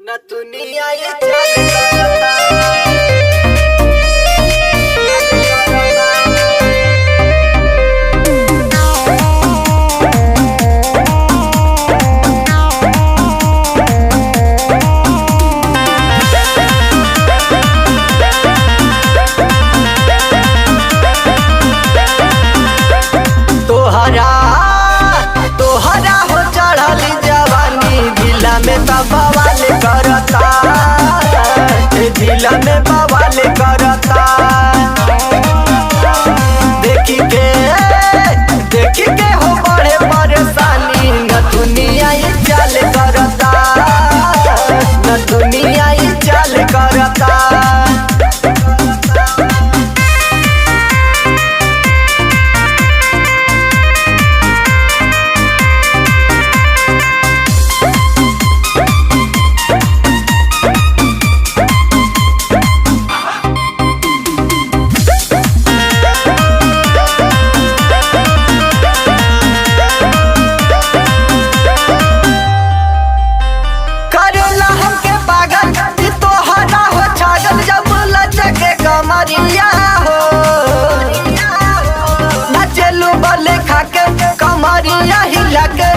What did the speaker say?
न दुनिया ये चल करता तोहरा हो चढ़ली जवानी ढीला में बवाल करता ढीला में बवाल करता देखी के हो बड़े परेशानी न दुनिया ये चल करता न दुनिया ये चल करता कमरिया हो नचलू बले खाके कमरिया हिला के